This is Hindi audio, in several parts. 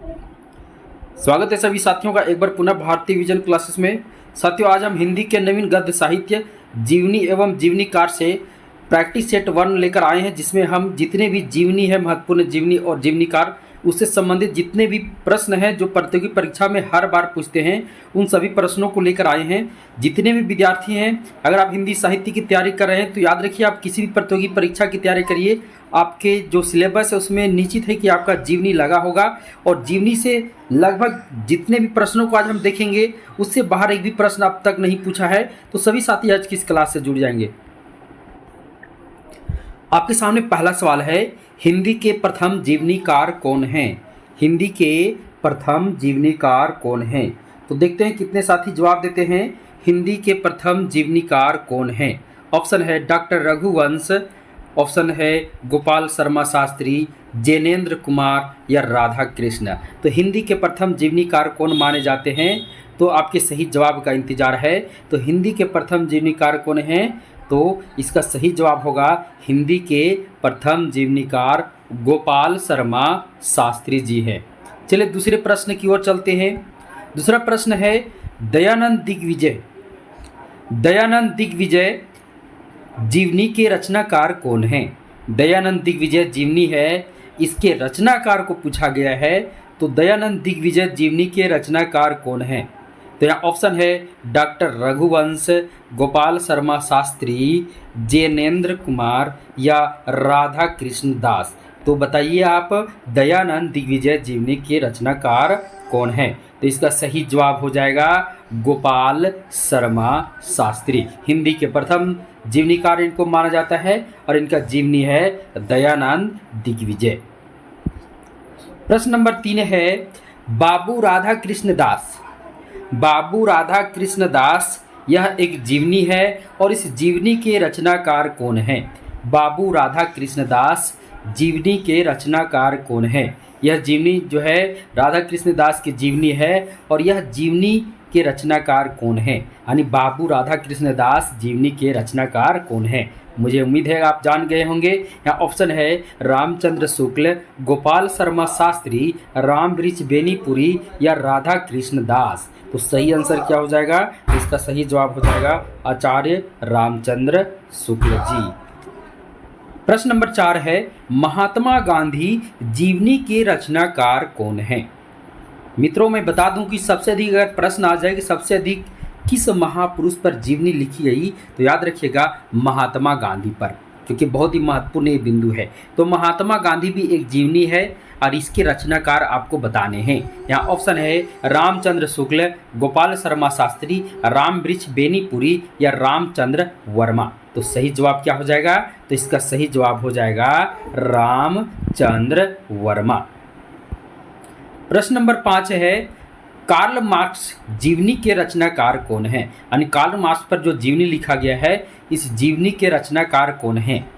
स्वागत है सभी साथियों का एक बार पुनः भारतीय विजन क्लासेस में। साथियों, आज हम हिंदी के नवीन गद्य साहित्य जीवनी एवं जीवनीकार से प्रैक्टिस सेट 1 लेकर आए हैं, जिसमें हम जितने भी जीवनी है, महत्वपूर्ण जीवनी और जीवनीकार, उससे संबंधित जितने भी प्रश्न हैं जो प्रतियोगी परीक्षा में हर बार पूछते हैं, उन सभी प्रश्नों को लेकर आए हैं। जितने भी विद्यार्थी हैं, अगर आप हिंदी साहित्य की तैयारी कर रहे हैं तो याद रखिए, आप किसी भी प्रतियोगी परीक्षा की तैयारी करिए, आपके जो सिलेबस है उसमें निश्चित है कि आपका जीवनी लगा होगा। और जीवनी से लगभग जितने भी प्रश्नों को आज हम देखेंगे, उससे बाहर एक भी प्रश्न अब तक नहीं पूछा है। तो सभी साथी आज की इस क्लास से जुड़ जाएंगे। आपके सामने पहला सवाल है, हिंदी के प्रथम जीवनीकार कौन हैं? हिंदी के प्रथम जीवनीकार कौन हैं? तो देखते हैं कितने साथी जवाब देते हैं। हिंदी के प्रथम जीवनीकार कौन हैं? ऑप्शन है डॉक्टर रघुवंश, ऑप्शन है गोपाल शर्मा शास्त्री, जैनेन्द्र कुमार या राधा कृष्ण। तो हिंदी के प्रथम जीवनीकार कौन माने जाते हैं? तो आपके सही जवाब का इंतजार है। तो हिंदी के प्रथम जीवनीकार कौन हैं? तो इसका सही जवाब होगा हिंदी के प्रथम जीवनीकार गोपाल शर्मा शास्त्री जी हैं। चलिए दूसरे प्रश्न की ओर चलते हैं। दूसरा प्रश्न है, दयानंद दिग्विजय, दयानंद दिग्विजय जीवनी के रचनाकार कौन हैं? दयानंद दिग्विजय जीवनी है, इसके रचनाकार को पूछा गया है। तो दयानंद दिग्विजय जीवनी के रचनाकार कौन हैं? तो यहाँ ऑप्शन है डॉक्टर रघुवंश, गोपाल शर्मा शास्त्री, जैनेन्द्र कुमार या राधा कृष्ण दास। तो बताइए आप, दयानंद दिग्विजय जीवनी के रचनाकार कौन हैं? तो इसका सही जवाब हो जाएगा गोपाल शर्मा शास्त्री। हिंदी के प्रथम जीवनीकार इनको माना जाता है और इनका जीवनी है दयानंद दिग्विजय। प्रश्न नंबर 3 है, बाबू राधा कृष्ण दास। बाबू राधा कृष्ण दास यह एक जीवनी है और इस जीवनी के रचनाकार कौन हैं? बाबू राधा कृष्ण दास जीवनी के रचनाकार कौन हैं? यह जीवनी जो है राधा कृष्ण दास की जीवनी है और यह जीवनी के रचनाकार कौन हैं? यानी बाबू राधा कृष्ण दास जीवनी के रचनाकार कौन हैं? मुझे उम्मीद है आप जान गए होंगे। यहाँ ऑप्शन है रामचंद्र शुक्ल, गोपाल शर्मा शास्त्री, रामवृक्ष बेनीपुरी या राधा कृष्ण दास। तो सही आंसर क्या हो जाएगा? इसका सही जवाब हो जाएगा आचार्य रामचंद्र शुक्ल जी। प्रश्न नंबर 4 है, महात्मा गांधी जीवनी के रचनाकार कौन हैं? मित्रों, मैं बता दूं कि सबसे अधिक अगर प्रश्न आ जाए कि सबसे अधिक किस महापुरुष पर जीवनी लिखी गई, तो याद रखिएगा महात्मा गांधी पर, क्योंकि बहुत ही महत्वपूर्ण ये बिंदु है। तो महात्मा गांधी भी एक जीवनी है और इसके रचनाकार आपको बताने हैं। यहाँ ऑप्शन है रामचंद्र शुक्ल, गोपाल शर्मा शास्त्री, रामवृक्ष बेनीपुरी या रामचंद्र वर्मा। तो सही जवाब क्या हो जाएगा? तो इसका सही जवाब हो जाएगा रामचंद्र वर्मा। प्रश्न नंबर 5 है, कार्ल मार्क्स जीवनी के रचनाकार कौन हैं? यानी कार्ल मार्क्स पर जो जीवनी लिखा गया है, इस जीवनी के रचनाकार कौन हैं?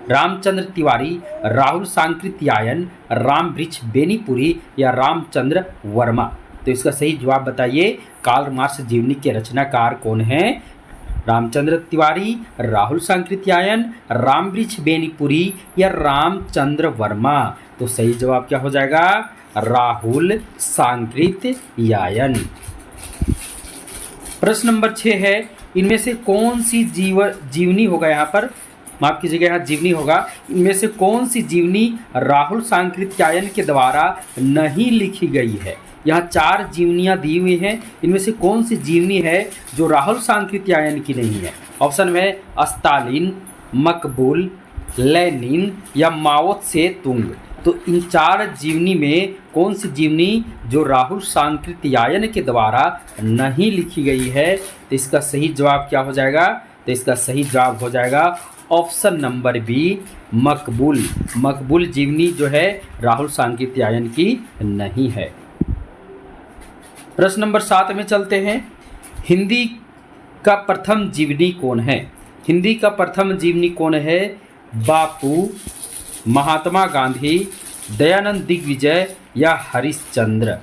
रामचंद्र तिवारी, राहुल सांकृत्यायन, रामवृक्ष बेनीपुरी या रामचंद्र वर्मा। तो इसका सही जवाब बताइए, कार्ल मार्क्स जीवनी के रचनाकार कौन हैं? रामचंद्र तिवारी, राहुल सांकृत्यायन, रामवृक्ष बेनीपुरी या रामचंद्र वर्मा। तो सही जवाब क्या हो जाएगा? राहुल सांकृत्यायन। प्रश्न नंबर 6 है, इनमें से कौन सी जीवनी होगा? यहाँ पर माफ कीजिएगा, यहाँ जीवनी होगा। इनमें से कौन सी जीवनी राहुल सांकृत्यायन के द्वारा नहीं लिखी गई है? यहाँ 4 जीवनियाँ दी हुई हैं, इनमें से कौन सी जीवनी है जो राहुल सांकृत्यायन की नहीं है? ऑप्शन में स्टालिन, मकबूल, लेनिन या माओ त्से तुंग। तो इन 4 जीवनी में कौन सी जीवनी जो राहुल सांकृत्यायन के द्वारा नहीं लिखी गई है? तो इसका सही जवाब क्या हो जाएगा? तो इसका सही जवाब हो जाएगा ऑप्शन नंबर बी, मकबूल। मकबूल जीवनी जो है राहुल सांकृत्यायन की नहीं है। प्रश्न नंबर 7 में चलते हैं। हिंदी का प्रथम जीवनी कौन है? हिंदी का प्रथम जीवनी कौन है? बापू, महात्मा गांधी, दयानंद दिग्विजय या हरिश्चंद्र।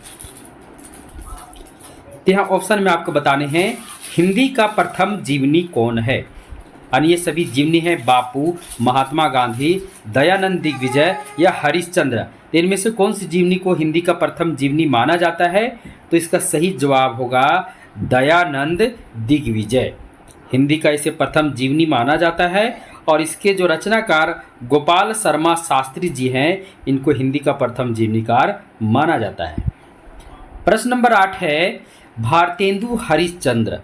यहाँ ऑप्शन में आपको बताने हैं, हिंदी का प्रथम जीवनी कौन है? और ये सभी जीवनी हैं बापू, महात्मा गांधी, दयानंद दिग्विजय या हरिश्चंद्र। इनमें से कौन सी जीवनी को हिंदी का प्रथम जीवनी माना जाता है? तो इसका सही जवाब होगा दयानंद दिग्विजय। हिंदी का इसे प्रथम जीवनी माना जाता है और इसके जो रचनाकार गोपाल शर्मा शास्त्री जी हैं, इनको हिंदी का प्रथम जीवनीकार माना जाता है। प्रश्न नंबर 8 है भारतेंदु हरिश्चंद्र।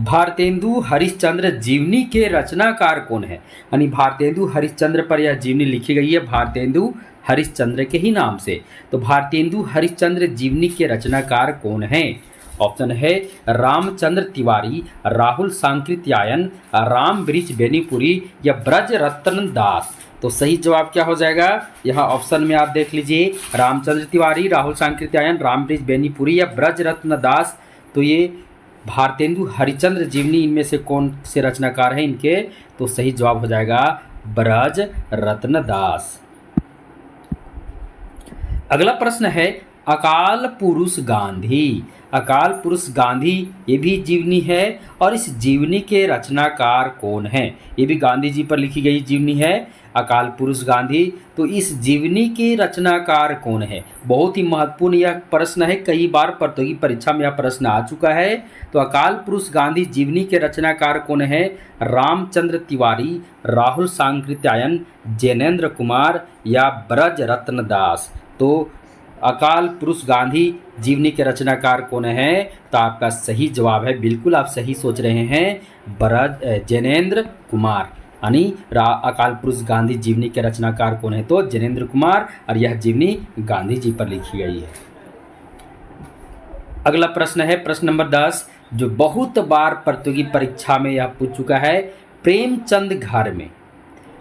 भारतेंदु हरिश्चंद्र जीवनी के रचनाकार कौन है? यानी भारतेंदु हरिश्चंद्र पर यह जीवनी लिखी गई है भारतेंदु हरिश्चंद्र के ही नाम से। तो भारतेंदु हरिश्चंद्र जीवनी के रचनाकार कौन हैं? ऑप्शन है रामचंद्र तिवारी, राहुल सांकृत्यायन, राम वृक्ष बेनीपुरी या ब्रज रत्न दास। तो सही जवाब क्या हो जाएगा? यहाँ ऑप्शन में आप देख लीजिए, रामचंद्र तिवारी, राहुल सांकृत्यायन, राम वृक्ष बेनीपुरी या ब्रज रत्न दास। तो ये भारतेंदु हरिश्चंद्र जीवनी इनमें से कौन से रचनाकार हैं इनके? तो सही जवाब हो जाएगा ब्रज रत्न दास। अगला प्रश्न है अकाल पुरुष गांधी। अकाल पुरुष गांधी ये भी जीवनी है और इस जीवनी के रचनाकार कौन हैं? ये भी गांधी जी पर लिखी गई जीवनी है अकाल पुरुष गांधी। तो इस जीवनी के रचनाकार कौन है? बहुत ही महत्वपूर्ण यह प्रश्न है, कई बार प्रतियोगी परीक्षा में यह प्रश्न आ चुका है। तो अकाल पुरुष गांधी जीवनी के रचनाकार कौन है? रामचंद्र तिवारी, राहुल सांकृत्यायन, जैनेन्द्र कुमार या ब्रज रत्न दास। तो अकाल पुरुष गांधी जीवनी के रचनाकार कौन है? तो आपका सही जवाब है, बिल्कुल आप सही सोच रहे हैं, जैनेन्द्र कुमार। यानी अकाल पुरुष गांधी जीवनी के रचनाकार कौन है? तो जैनेन्द्र कुमार, और यह जीवनी गांधी जी पर लिखी गई है। अगला प्रश्न है प्रश्न नंबर 10, जो बहुत बार प्रतियोगी परीक्षा में यह पूछ चुका है। प्रेमचंद घर में,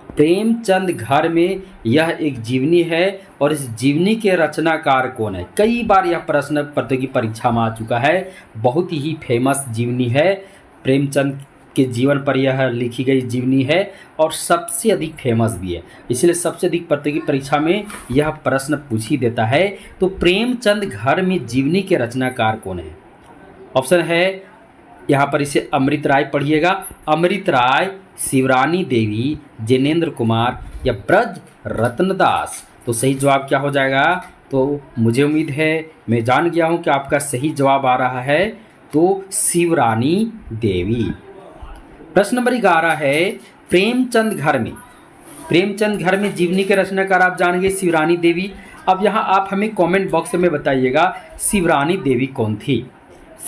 प्रेमचंद घर में यह एक जीवनी है और इस जीवनी के रचनाकार कौन है? कई बार यह प्रश्न प्रतियोगी परीक्षा में आ चुका है, बहुत ही फेमस जीवनी है, प्रेमचंद के जीवन पर यह लिखी गई जीवनी है और सबसे अधिक फेमस भी है, इसलिए सबसे अधिक प्रतियोगी परीक्षा में यह प्रश्न पूछ ही देता है। तो प्रेमचंद घर में जीवनी के रचनाकार कौन है? ऑप्शन है यहाँ पर इसे अमृत राय पढ़िएगा, अमृत राय, शिवरानी देवी, जैनेन्द्र कुमार या ब्रज रत्न दास। तो सही जवाब क्या हो जाएगा? तो मुझे उम्मीद है, मैं जान गया हूँ कि आपका सही जवाब आ रहा है, तो शिवरानी देवी। प्रश्न नंबर 11 है प्रेमचंद घर में। प्रेमचंद घर में जीवनी के रचनाकार आप जान गए शिवरानी देवी। अब यहाँ आप हमें कमेंट बॉक्स में बताइएगा शिवरानी देवी कौन थी?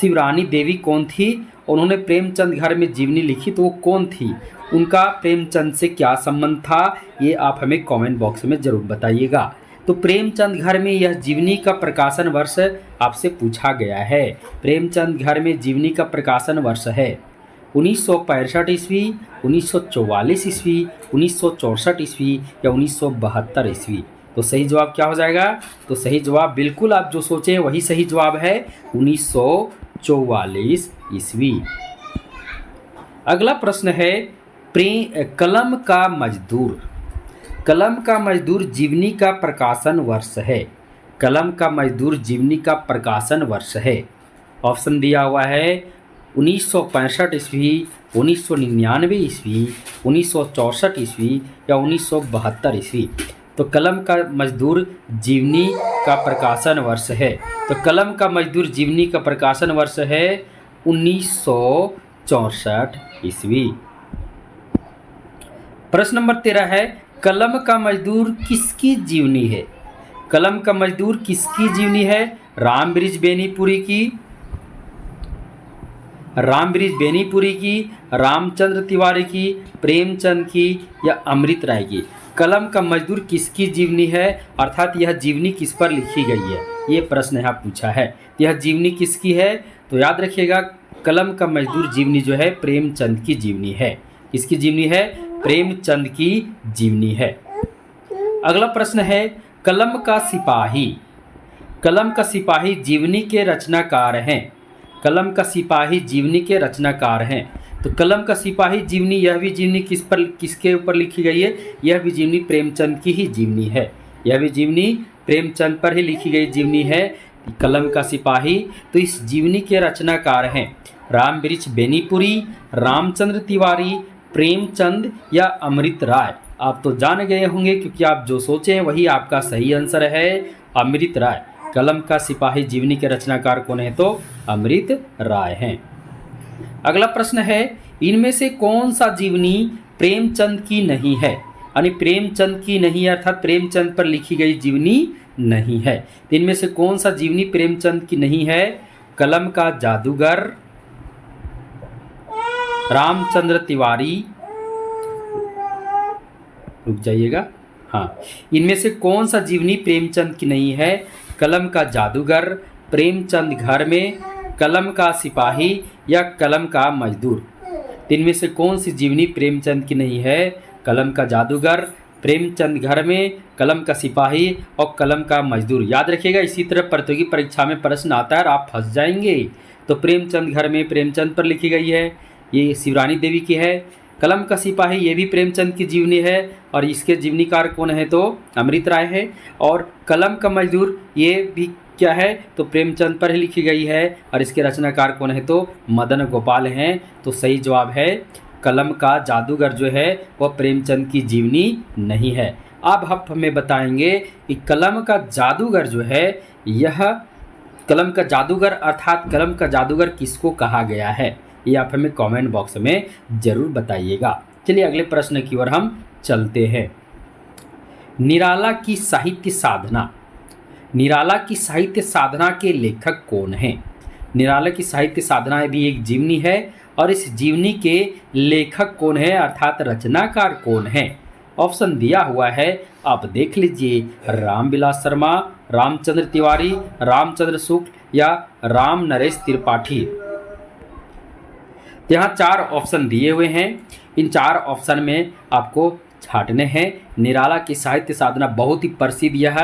शिवरानी देवी कौन थी? उन्होंने प्रेमचंद घर में जीवनी लिखी, तो वो कौन थी? उनका प्रेमचंद से क्या संबंध था? ये आप हमें कमेंट बॉक्स में ज़रूर बताइएगा। तो प्रेमचंद घर में यह जीवनी का प्रकाशन वर्ष आपसे पूछा गया है। प्रेमचंद घर में जीवनी का प्रकाशन वर्ष है 1965 ईस्वी, 1944 ईस्वी, 1964 ईस्वी या 1972 ईस्वी। तो सही जवाब क्या हो जाएगा? तो सही जवाब बिल्कुल आप जो सोचें वही सही जवाब है, 1944 ईस्वी। अगला प्रश्न है कलम का मजदूर। कलम का मजदूर जीवनी का प्रकाशन वर्ष है। कलम का मजदूर जीवनी का प्रकाशन वर्ष है। ऑप्शन दिया हुआ है 1965 ईस्वी, 1999 ईस्वी, 1964 ईस्वी या 1972 ईस्वी। तो कलम का मजदूर जीवनी का प्रकाशन वर्ष है। तो कलम का मजदूर जीवनी का प्रकाशन वर्ष है 1964 ईस्वी। प्रश्न नंबर 13 है कलम का मजदूर किसकी जीवनी है? कलम का मजदूर किसकी जीवनी है? राम वृक्ष बेनीपुरी की, राम वृक्ष बेनीपुरी की, रामचंद्र तिवारी की, प्रेमचंद की या अमृत राय की। कलम का मजदूर किसकी जीवनी है, अर्थात यह जीवनी किस पर लिखी गई है, ये प्रश्न यहाँ पूछा है। यह जीवनी किसकी है? तो याद रखिएगा कलम का मजदूर जीवनी जो है प्रेमचंद की जीवनी है। किसकी जीवनी है? प्रेमचंद की जीवनी है। अगला प्रश्न है कलम का सिपाही। कलम का सिपाही जीवनी के रचनाकार हैं। कलम का सिपाही जीवनी के रचनाकार हैं। तो कलम का सिपाही जीवनी, यह भी जीवनी किसके ऊपर लिखी गई है? यह भी जीवनी प्रेमचंद की ही जीवनी है। यह भी जीवनी प्रेमचंद पर ही लिखी गई जीवनी है, कलम का सिपाही। तो इस जीवनी के रचनाकार हैं राम वृक्ष बेनीपुरी, रामचंद्र तिवारी, प्रेमचंद या अमृत राय? आप तो जान गए होंगे क्योंकि आप जो सोचे हैं वही आपका सही आंसर है, अमृत राय। कलम का सिपाही जीवनी के रचनाकार कौन है? तो अमृत राय हैं। अगला प्रश्न है, इनमें से कौन सा जीवनी प्रेमचंद की नहीं है? यानी प्रेमचंद की नहीं अर्थात प्रेमचंद पर लिखी गई जीवनी नहीं है। तो इनमें से कौन सा जीवनी प्रेमचंद की नहीं है? कलम का जादूगर, रामचंद्र तिवारी, रुक जाइएगा, हाँ, इनमें से कौन सा जीवनी प्रेमचंद की नहीं है? कलम का जादूगर, प्रेमचंद घर में, कलम का सिपाही या कलम का मजदूर? इनमें से कौन सी जीवनी प्रेमचंद की नहीं है? कलम का जादूगर, प्रेमचंद घर में, कलम का सिपाही और कलम का मजदूर। याद रखिएगा, इसी तरह प्रतियोगी परीक्षा में प्रश्न आता है और आप फंस जाएंगे। तो प्रेमचंद घर में प्रेमचंद पर लिखी गई है, ये शिवरानी देवी की है। कलम का सिपाही ये भी प्रेमचंद की जीवनी है और इसके जीवनीकार कौन है? तो अमृत राय है। और कलम का मजदूर ये भी क्या है? तो प्रेमचंद पर ही लिखी गई है और इसके रचनाकार कौन है? तो मदन गोपाल हैं। तो सही जवाब है कलम का जादूगर जो है वह प्रेमचंद की जीवनी नहीं है। अब आप हमें बताएंगे कि कलम का जादूगर जो है, यह कलम का जादूगर अर्थात कलम का जादूगर किसको कहा गया है? ये आप हमें कमेंट बॉक्स में ज़रूर बताइएगा। चलिए अगले प्रश्न की ओर हम चलते हैं। निराला की साहित्य साधना, निराला की साहित्य साधना के लेखक कौन हैं? निराला की साहित्य साधना भी एक जीवनी है और इस जीवनी के लेखक कौन है अर्थात रचनाकार कौन है? ऑप्शन दिया हुआ है, आप देख लीजिए। रामविलास शर्मा, रामचंद्र तिवारी, रामचंद्र शुक्ल या राम नरेश त्रिपाठी। यहाँ 4 ऑप्शन दिए हुए हैं। इन 4 ऑप्शन में आपको छांटने हैं। निराला की साहित्य साधना बहुत ही प्रसिद्ध यह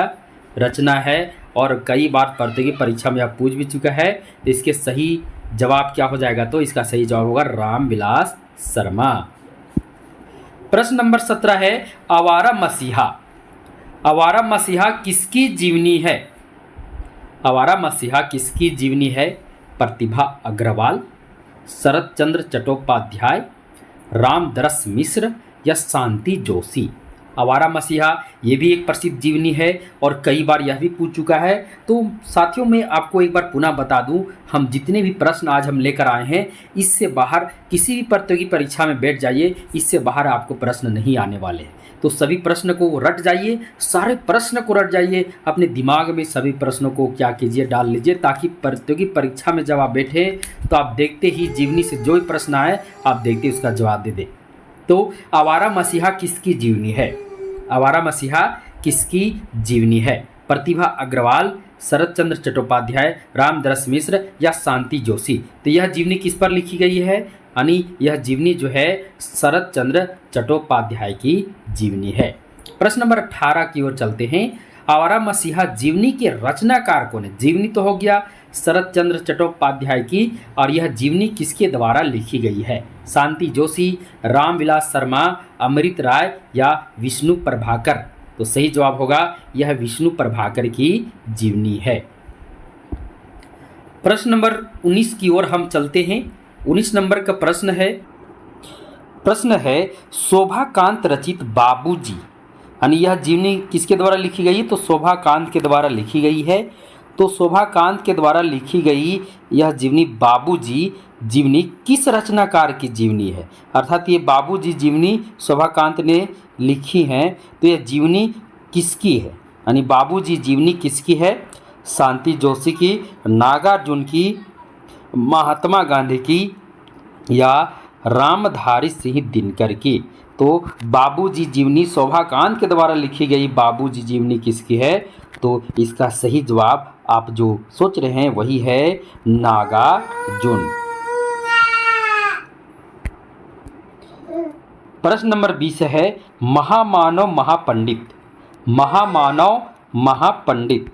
रचना है और कई बार प्रतियोगी परीक्षा में यह पूछ भी चुका है। तो इसके सही जवाब क्या हो जाएगा? तो इसका सही जवाब होगा रामविलास शर्मा। प्रश्न नंबर 17 है, आवारा मसीहा। आवारा मसीहा किसकी जीवनी है? आवारा मसीहा किसकी जीवनी है? प्रतिभा अग्रवाल, शरत चंद्र चट्टोपाध्याय, रामदरस मिश्र या शांति जोशी। आवारा मसीहा ये भी एक प्रसिद्ध जीवनी है और कई बार यह भी पूछ चुका है। तो साथियों मैं आपको एक बार पुनः बता दूं, हम जितने भी प्रश्न आज हम लेकर आए हैं इससे बाहर किसी भी प्रतियोगी परीक्षा में बैठ जाइए, इससे बाहर आपको प्रश्न नहीं आने वाले। तो सभी प्रश्न को रट जाइए, सारे प्रश्न को रट जाइए, अपने दिमाग में सभी प्रश्नों को क्या कीजिए डाल लीजिए, ताकि प्रतियोगी परीक्षा में जब आप बैठे तो आप देखते ही जीवनी से जो भी प्रश्न आए आप देखते उसका जवाब दे दें। तो आवारा मसीहा किसकी जीवनी है? आवारा मसीहा किसकी जीवनी है? प्रतिभा अग्रवाल, शरत चंद्र चट्टोपाध्याय, रामदरस मिश्र या शांति जोशी। तो यह जीवनी किस पर लिखी गई है? यानी यह जीवनी जो है शरत चंद्र चट्टोपाध्याय की जीवनी है। प्रश्न नंबर 18 की ओर चलते हैं। आवारा मसीहा जीवनी के रचनाकार कौन है? जीवनी तो हो गया शरत चंद्र चट्टोपाध्याय की, और यह जीवनी किसके द्वारा लिखी गई है? शांति जोशी, रामविलास शर्मा, अमृत राय या विष्णु प्रभाकर। तो सही जवाब होगा यह विष्णु प्रभाकर की जीवनी है। प्रश्न नंबर 19 की ओर हम चलते हैं। 19 नंबर का प्रश्न है शोभाकांत रचित बाबूजी, यानी यह जीवनी किसके द्वारा लिखी गई? तो शोभाकांत के द्वारा लिखी गई है। तो शोभाकांत के द्वारा लिखी गई यह जीवनी बाबूजी जीवनी किस रचनाकार की जीवनी है? अर्थात ये बाबूजी जीवनी शोभाकांत ने लिखी है, तो यह जीवनी किसकी है? यानी बाबूजी जीवनी किसकी है? शांति जोशी की, नागार्जुन की, महात्मा गांधी की या रामधारी सिंह दिनकर की। तो बाबूजी जीवनी शोभाकांत के द्वारा लिखी गई बाबूजी जीवनी किसकी है? तो इसका सही जवाब आप जो सोच रहे हैं वही है नागार्जुन। प्रश्न नंबर 20 है महामानव महापंडित। महामानव महापंडित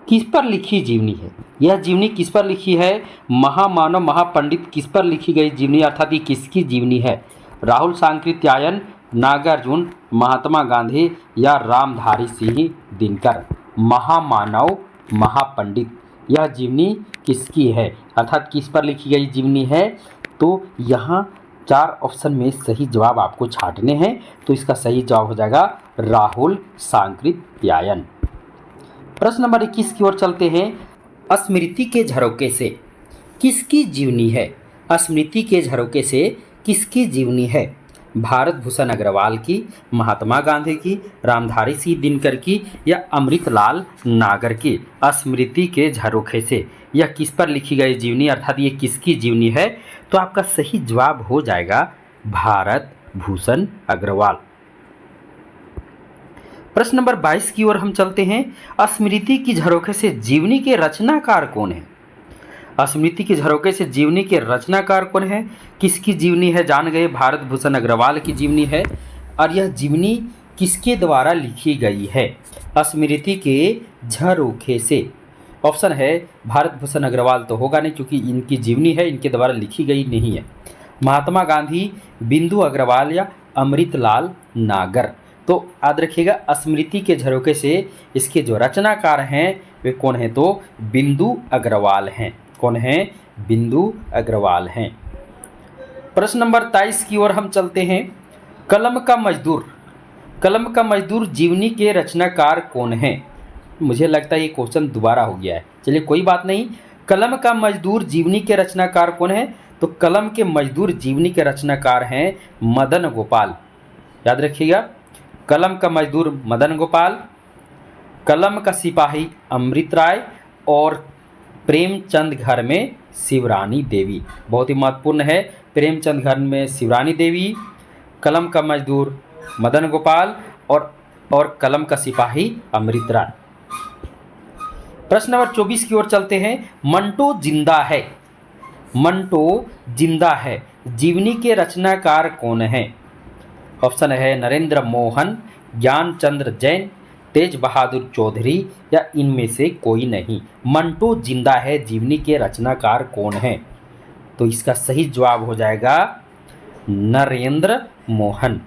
किस पर लिखी जीवनी है? यह जीवनी किस पर लिखी है? महामानव महापंडित किस पर लिखी गई जीवनी अर्थात ये किसकी जीवनी है? राहुल सांकृत्यायन, नागार्जुन, महात्मा गांधी या रामधारी सिंह दिनकर। महामानव महापंडित यह जीवनी किसकी है अर्थात किस पर लिखी गई जीवनी है? तो यहाँ 4 ऑप्शन में सही जवाब आपको छांटने हैं। तो इसका सही जवाब हो जाएगा राहुल सांकृत्यायन। प्रश्न नंबर 21 की ओर चलते हैं। स्मृति के झरोके से किसकी जीवनी है? स्मृति के झरोके से किसकी जीवनी है? भारत भूषण अग्रवाल की, महात्मा गांधी की, रामधारी सिंह दिनकर की या अमृतलाल नागर की? स्मृति के झरोखे से यह किस पर लिखी गई जीवनी, अर्थात ये किसकी जीवनी है? तो आपका सही जवाब हो जाएगा भारत भूषण अग्रवाल। प्रश्न नंबर 22 की ओर हम चलते हैं। स्मृति की झरोखे से जीवनी के रचनाकार कौन है? स्मृति की झरोखे से जीवनी के रचनाकार कौन है? किसकी जीवनी है जान गए, भारत भूषण अग्रवाल की जीवनी है। और यह जीवनी किसके द्वारा लिखी गई है? स्मृति के झरोखे से ऑप्शन है भारत भूषण अग्रवाल तो होगा नहीं, क्योंकि इनकी जीवनी है, इनके द्वारा लिखी गई नहीं है। महात्मा गांधी, बिंदु अग्रवाल या अमृतलाल नागर? तो याद रखिएगा स्मृति के झरोखे से इसके जो रचनाकार हैं वे कौन हैं? तो बिंदु अग्रवाल हैं। कौन हैं? बिंदु अग्रवाल हैं। प्रश्न नंबर 23 की ओर हम चलते हैं। कलम का मजदूर, कलम का मजदूर जीवनी के रचनाकार कौन हैं? मुझे लगता है ये क्वेश्चन दोबारा हो गया है, चलिए कोई बात नहीं। कलम का मजदूर जीवनी के रचनाकार कौन है? तो कलम के मजदूर जीवनी के रचनाकार हैं मदन गोपाल। याद रखिएगा, कलम का मजदूर मदन गोपाल, कलम का सिपाही अमृत राय और प्रेमचंद घर में शिवरानी देवी। बहुत ही महत्वपूर्ण है, प्रेमचंद घर में शिवरानी देवी, कलम का मजदूर मदन गोपाल और कलम का सिपाही अमृत राय। प्रश्न नंबर 24 की ओर चलते हैं। मंटो जिंदा है, मंटो जिंदा है जीवनी के रचनाकार कौन है? ऑप्शन है नरेंद्र मोहन, ज्ञानचंद्र जैन, तेज बहादुर चौधरी या इनमें से कोई नहीं। मंटो जिंदा है जीवनी के रचनाकार कौन है? तो इसका सही जवाब हो जाएगा नरेंद्र मोहन।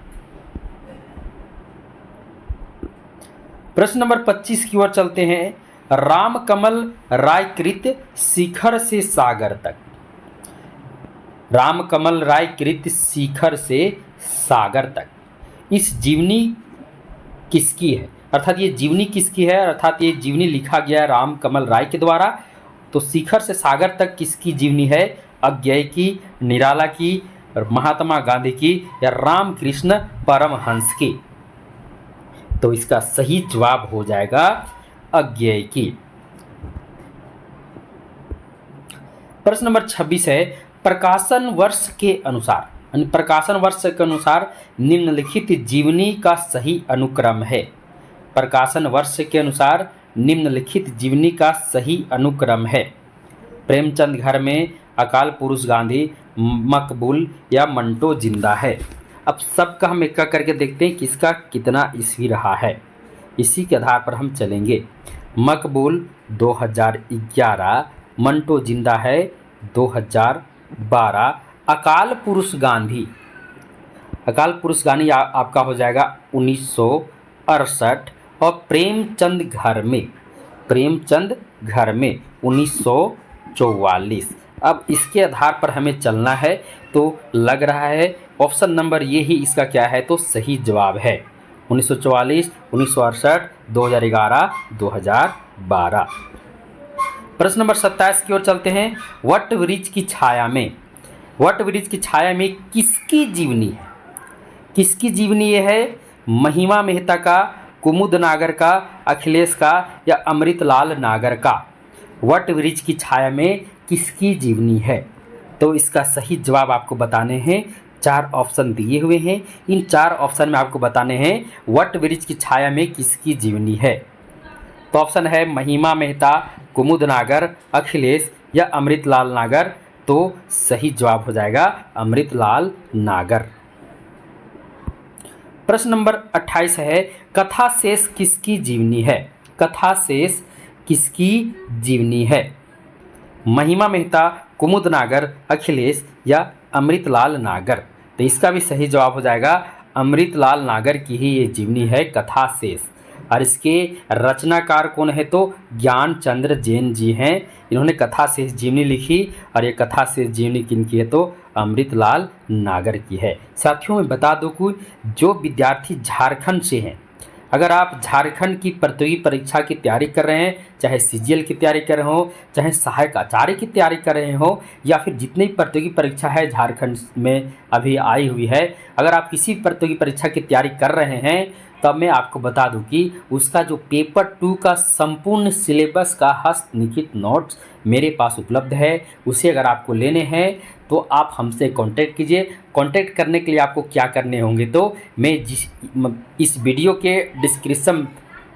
प्रश्न नंबर 25 की ओर चलते हैं। रामकमल राय कृत शिखर से सागर तक, रामकमल राय कृत शिखर से सागर तक, इस जीवनी किसकी है? अर्थात ये जीवनी किसकी है? अर्थात ये जीवनी लिखा गया है रामकमल राय के द्वारा। तो शिखर से सागर तक किसकी जीवनी है? अज्ञेय की, निराला की, महात्मा गांधी की या रामकृष्ण परमहंस की? तो इसका सही जवाब हो जाएगा अज्ञेय की। प्रश्न नंबर 26 है। प्रकाशन वर्ष के अनुसार, प्रकाशन वर्ष के अनुसार निम्नलिखित जीवनी का सही अनुक्रम है। प्रकाशन वर्ष के अनुसार निम्नलिखित जीवनी का सही अनुक्रम है। प्रेमचंद घर में, अकाल पुरुष गांधी, मकबूल या मंटो जिंदा है? अब सबका हम एक करके देखते हैं किसका कितना ईस्वी रहा है, इसी के आधार पर हम चलेंगे। मकबूल 2011, मंटो जिंदा है 2012, अकाल पुरुष गांधी, अकाल पुरुष गांधी आपका हो जाएगा 1968 और प्रेमचंद घर में, प्रेमचंद घर में 1944। अब इसके आधार पर हमें चलना है, तो लग रहा है ऑप्शन नंबर ये ही इसका क्या है? तो सही जवाब है 1944, 1968, 2011, 2012। प्रश्न नंबर 27 की ओर चलते हैं। वट वृक्ष की छाया में, वट वृक्ष की छाया में किसकी जीवनी है? किसकी जीवनी ये है? महिमा मेहता का, कुमुद नागर का, अखिलेश का या अमृतलाल नागर का? वट वृक्ष की छाया में किसकी जीवनी है? तो इसका सही जवाब आपको बताने हैं। 4 ऑप्शन दिए हुए हैं, इन 4 ऑप्शन में आपको बताने हैं वट वृक्ष की छाया में किसकी जीवनी है। तो ऑप्शन है महिमा मेहता, कुमुद नागर, अखिलेश या अमृतलाल नागर। तो सही जवाब हो जाएगा अमृतलाल नागर। प्रश्न नंबर 28 है। कथा शेष किसकी जीवनी है? कथा शेष किसकी जीवनी है? महिमा मेहता, कुमुद नागर, अखिलेश या अमृतलाल नागर? तो इसका भी सही जवाब हो जाएगा अमृतलाल नागर की ही ये जीवनी है कथा शेष। और इसके रचनाकार कौन है तो ज्ञानचंद्र जैन जी हैं। इन्होंने कथा शेष जीवनी लिखी और ये कथा शेष जीवनी किनकी है तो अमृतलाल नागर की है। साथियों मैं बता दूं कि जो विद्यार्थी झारखंड से हैं, अगर आप झारखंड की प्रतियोगी परीक्षा की तैयारी कर रहे हैं, चाहे सीजीएल की तैयारी कर रहे हो, चाहे सहायक आचार्य की तैयारी कर रहे हो, या फिर जितनी प्रतियोगी परीक्षा है झारखंड में अभी आई हुई है, अगर आप किसी प्रतियोगी परीक्षा की तैयारी कर रहे हैं, तब मैं आपको बता दूं कि उसका जो पेपर 2 का संपूर्ण सिलेबस का हस्तलिखित नोट्स मेरे पास उपलब्ध है। उसे अगर आपको लेने हैं तो आप हमसे कांटेक्ट कीजिए। कांटेक्ट करने के लिए आपको क्या करने होंगे तो मैं इस वीडियो के डिस्क्रिप्शन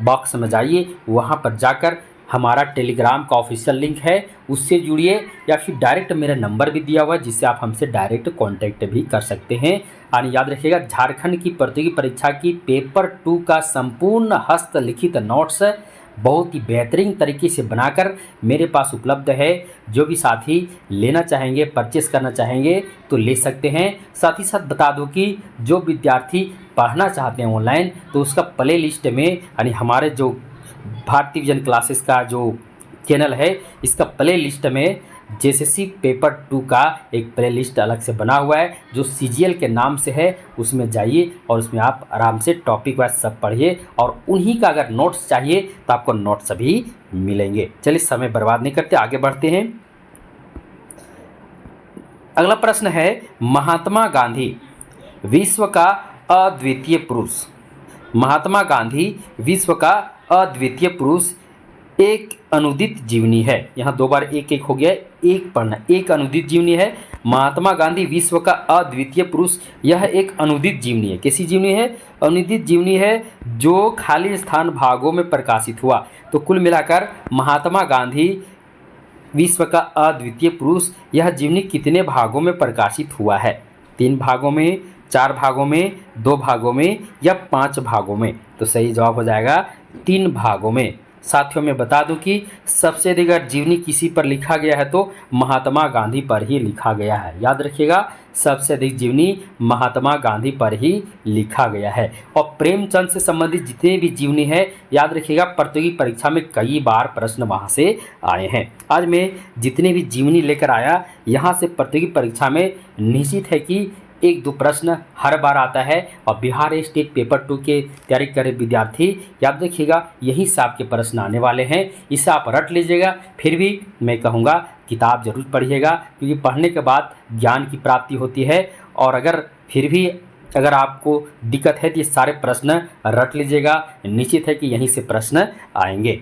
बॉक्स में जाइए, वहाँ पर जाकर हमारा टेलीग्राम का ऑफिशियल लिंक है, उससे जुड़िए, या फिर डायरेक्ट मेरा नंबर भी दिया हुआ है जिससे आप हमसे डायरेक्ट कांटेक्ट भी कर सकते हैं। और याद रखिएगा, झारखंड की प्रतियोगी परीक्षा की पेपर 2 का संपूर्ण हस्तलिखित नोट्स बहुत ही बेहतरीन तरीके से बनाकर मेरे पास उपलब्ध है। जो भी साथी लेना चाहेंगे, परचेस करना चाहेंगे तो ले सकते हैं। साथ ही साथ बता दूं कि जो विद्यार्थी पढ़ना चाहते हैं ऑनलाइन, तो उसका प्ले लिस्ट में, यानी हमारे जो भारतीय विजन क्लासेस का जो चैनल है, इसका प्ले लिस्ट में जेएसएससी पेपर 2 का एक प्ले लिस्ट अलग से बना हुआ है जो सीजीएल के नाम से है। उसमें जाइए और उसमें आप आराम से टॉपिक वाइज सब पढ़िए, और उन्हीं का अगर नोट्स चाहिए तो आपको नोट्स भी मिलेंगे। चलिए समय बर्बाद नहीं करते, आगे बढ़ते हैं। अगला प्रश्न है, महात्मा गांधी विश्व का अद्वितीय पुरुष। महात्मा गांधी विश्व का अद्वितीय पुरुष एक अनुदित जीवनी है। यहाँ 2 बार एक एक हो गया, एक पढ़ना, एक अनुदित जीवनी है। महात्मा गांधी विश्व का अद्वितीय पुरुष, यह एक अनुदित जीवनी है। कैसी जीवनी है? अनुदित जीवनी है जो खाली स्थान भागों में प्रकाशित हुआ। तो कुल मिलाकर महात्मा गांधी विश्व का अद्वितीय पुरुष, यह जीवनी कितने भागों में प्रकाशित हुआ है? 3 भागों में, 4 भागों में, 2 भागों में या 5 भागों में? तो सही जवाब हो जाएगा 3 भागों में। साथियों मैं बता दूं कि सबसे अधिक अगर जीवनी किसी पर लिखा गया है तो महात्मा गांधी पर ही लिखा गया है। याद रखिएगा, सबसे अधिक जीवनी महात्मा गांधी पर ही लिखा गया है। और प्रेमचंद से संबंधित जितने भी जीवनी है, याद रखिएगा प्रतियोगी परीक्षा में कई बार प्रश्न वहां से आए हैं। आज मैं जितने भी जीवनी लेकर आया, यहाँ से प्रतियोगी परीक्षा में निश्चित है कि 1-2 प्रश्न हर बार आता है। और बिहार स्टेट पेपर 2 के तैयारी करे विद्यार्थी, याद रखिएगा यही से आपके प्रश्न आने वाले हैं। इसे आप रट लीजिएगा। फिर भी मैं कहूँगा किताब जरूर पढ़िएगा, क्योंकि पढ़ने के बाद ज्ञान की प्राप्ति होती है। और अगर फिर भी अगर आपको दिक्कत है तो ये सारे प्रश्न रट लीजिएगा, निश्चित है कि यहीं से प्रश्न आएंगे।